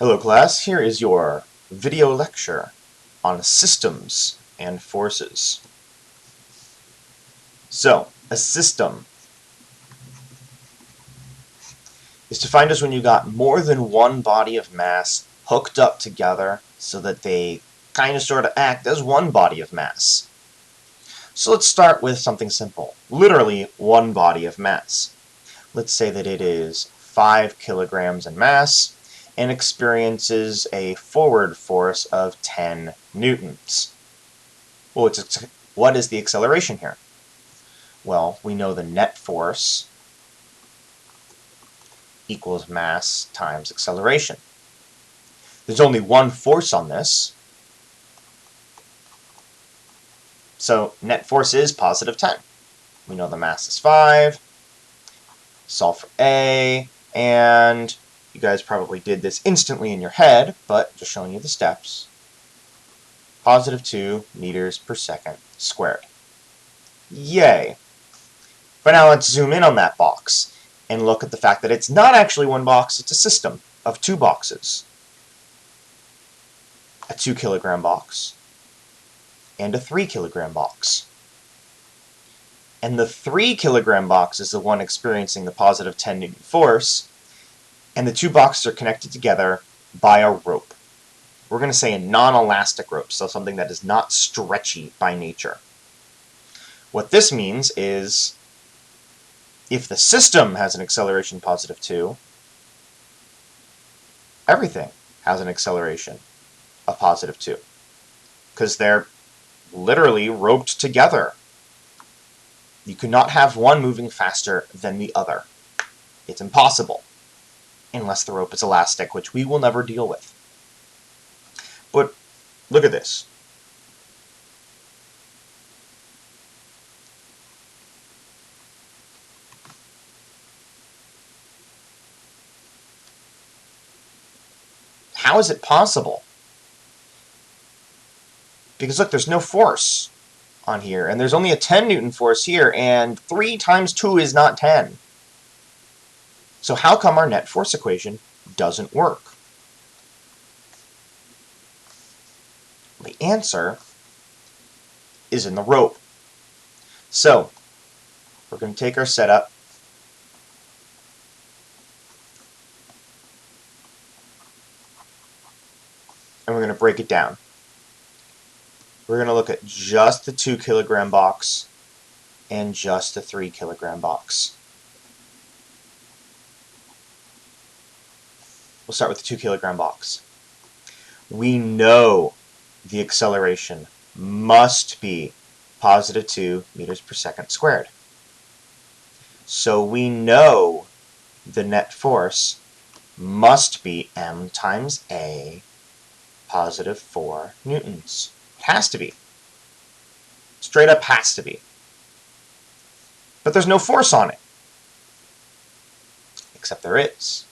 Hello class, here is your video lecture on systems and forces. So, a system is defined as when you got more than one body of mass hooked up together so that they kind of sort of act as one body of mass. So let's start with something simple, literally one body of mass. Let's say that it is 5 kilograms in mass and experiences a forward force of 10 newtons. Well, what is the acceleration here? Well, we know the net force equals mass times acceleration. There's only one force on this, so net force is positive 10. We know the mass is 5. Solve for A, and you guys probably did this instantly in your head, but just showing you the steps. Positive 2 meters per second squared. Yay! But now let's zoom in on that box and look at the fact that it's not actually one box, it's a system of 2 boxes. A 2 kilogram box and a 3 kilogram box. And the 3 kilogram box is the one experiencing the positive 10 Newton force, and the 2 boxes are connected together by a rope. We're going to say a non-elastic rope, so something that is not stretchy by nature. What this means is if the system has an acceleration positive 2, everything has an acceleration of positive 2, because they're literally roped together. You cannot have one moving faster than the other. It's impossible, unless the rope is elastic, which we will never deal with. But look at this. How is it possible? Because look, there's no force on here, and there's only a 10 Newton force here, and 3 times 2 is not 10. So how come our net force equation doesn't work? The answer is in the rope. So we're going to take our setup, and we're going to break it down. We're going to look at just the 2 kilogram box and just the 3 kilogram box. We'll start with the 2 kilogram box. We know the acceleration must be positive 2 meters per second squared. So we know the net force must be m times a, positive 4 newtons. It has to be. Straight up has to be. But there's no force on it. Except there is.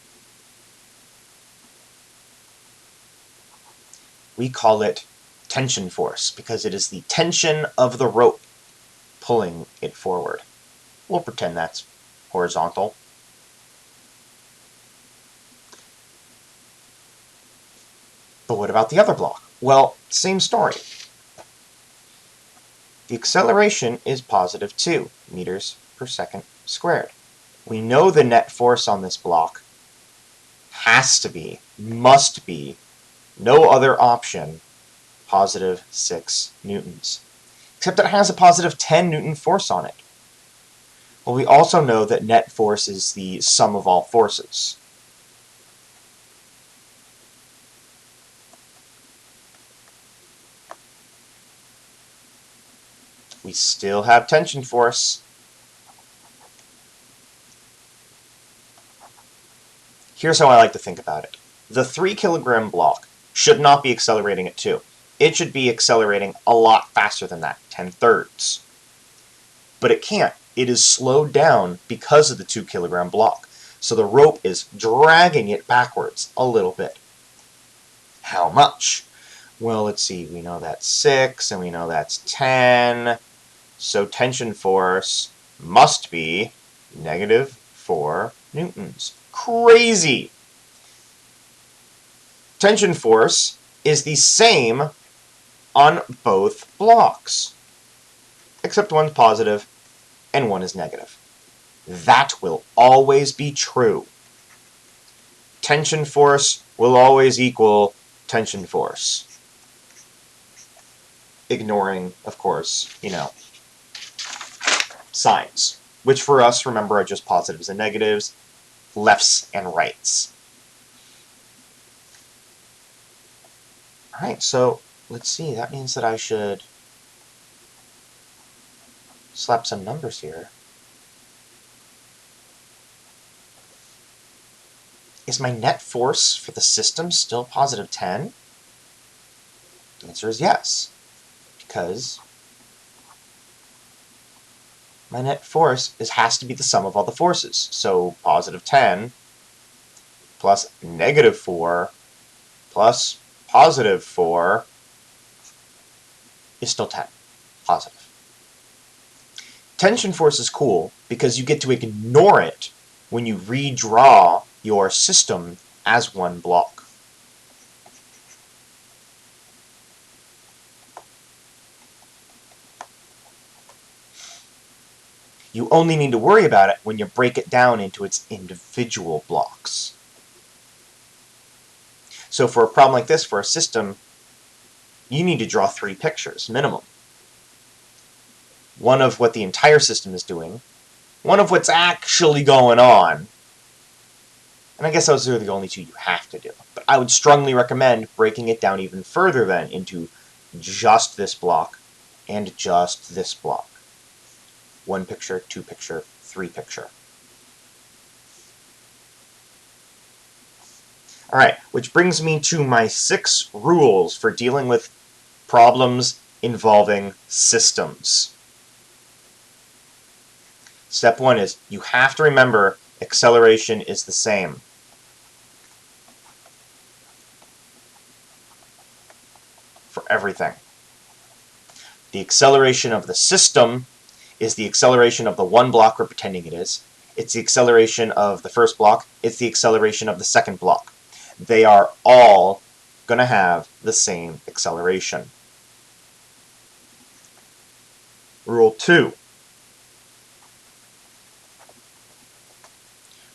We call it tension force because it is the tension of the rope pulling it forward. We'll pretend that's horizontal. But what about the other block? Well, same story. The acceleration is positive 2 meters per second squared. We know the net force on this block has to be, must be, no other option, positive 6 newtons. Except it has a positive 10 Newton force on it. Well, we also know that net force is the sum of all forces. We still have tension force. Here's how I like to think about it. The 3 kilogram block should not be accelerating at 2. It should be accelerating a lot faster than that, 10/3. But it can't. It is slowed down because of the 2 kilogram block. So the rope is dragging it backwards a little bit. How much? Well, let's see. We know that's 6, and we know that's 10. So tension force must be negative 4 newtons. Crazy! tension force is the same on both blocks, except one's positive and one is negative. That will always be true. Tension force will always equal tension force. Ignoring, of course, signs, which for us, remember, are just positives and negatives, lefts and rights. Alright, so let's see, that means that I should slap some numbers here. Is my net force for the system still positive 10? The answer is yes, because my net force has to be the sum of all the forces. So positive 10 plus negative 4 plus positive 4 is still 10. Positive. Tension force is cool because you get to ignore it when you redraw your system as one block. You only need to worry about it when you break it down into its individual blocks. So for a problem like this, for a system, you need to draw 3 pictures, minimum. One of what the entire system is doing, one of what's actually going on, and I guess those are the only 2 you have to do. But I would strongly recommend breaking it down even further then into just this block and just this block. 1 picture, 2 picture, 3 picture. Alright, which brings me to my 6 rules for dealing with problems involving systems. Step 1 is you have to remember acceleration is the same. For everything. The acceleration of the system is the acceleration of the one block we're pretending it is. It's the acceleration of the first block. It's the acceleration of the second block. They are all going to have the same acceleration. Rule 2.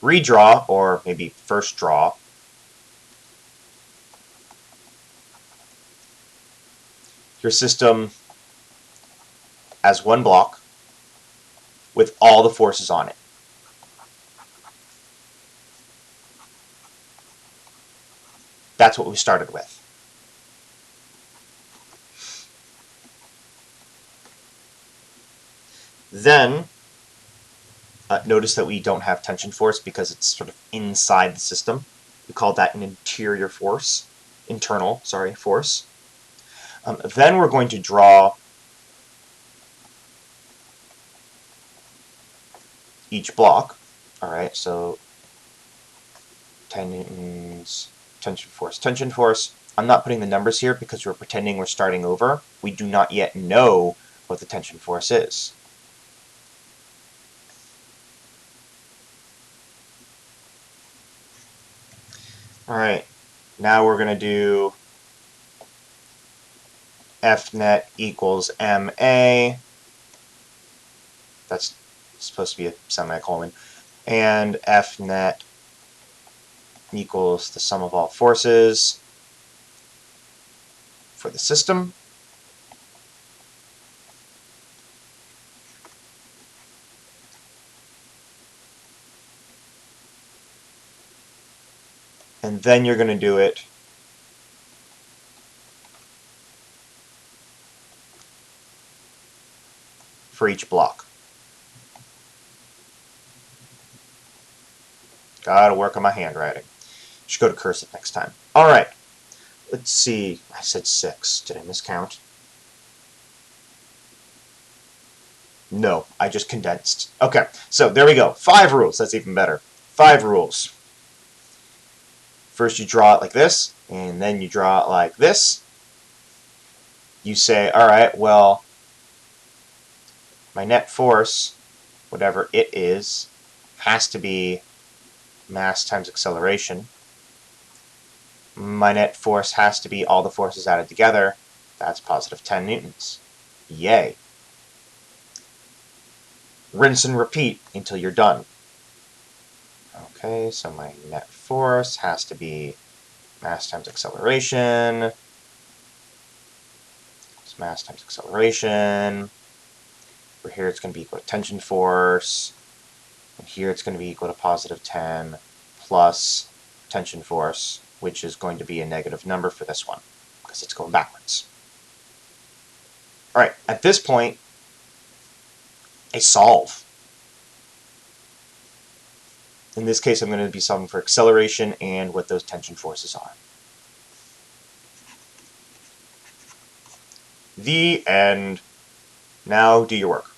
Redraw, or maybe first draw, your system as one block with all the forces on it. That's what we started with. Then, notice that we don't have tension force because it's sort of inside the system. We call that an interior force. Internal, sorry, force. Then we're going to draw each block. Alright, so tension force, tension force. I'm not putting the numbers here because we're pretending we're starting over. We do not yet know what the tension force is. Alright, now we're going to do F net equals MA. That's supposed to be a semicolon. And F net equals the sum of all forces for the system. And then you're going to do it for each block. Gotta work on my handwriting. Should go to cursive next time. Alright. Let's see. I said 6. Did I miscount? No, I just condensed. Okay, so there we go. 5 rules. That's even better. 5 rules. First you draw it like this, and then you draw it like this. You say, alright, well, my net force, whatever it is, has to be mass times acceleration. My net force has to be all the forces added together. That's positive 10 newtons. Yay. Rinse and repeat until you're done. Okay, so my net force has to be mass times acceleration. It's mass times acceleration. For here it's going to be equal to tension force. And here it's going to be equal to positive 10 plus tension force, which is going to be a negative number for this one, because it's going backwards. Alright, at this point, I solve. In this case, I'm going to be solving for acceleration and what those tension forces are. The end. Now do your work.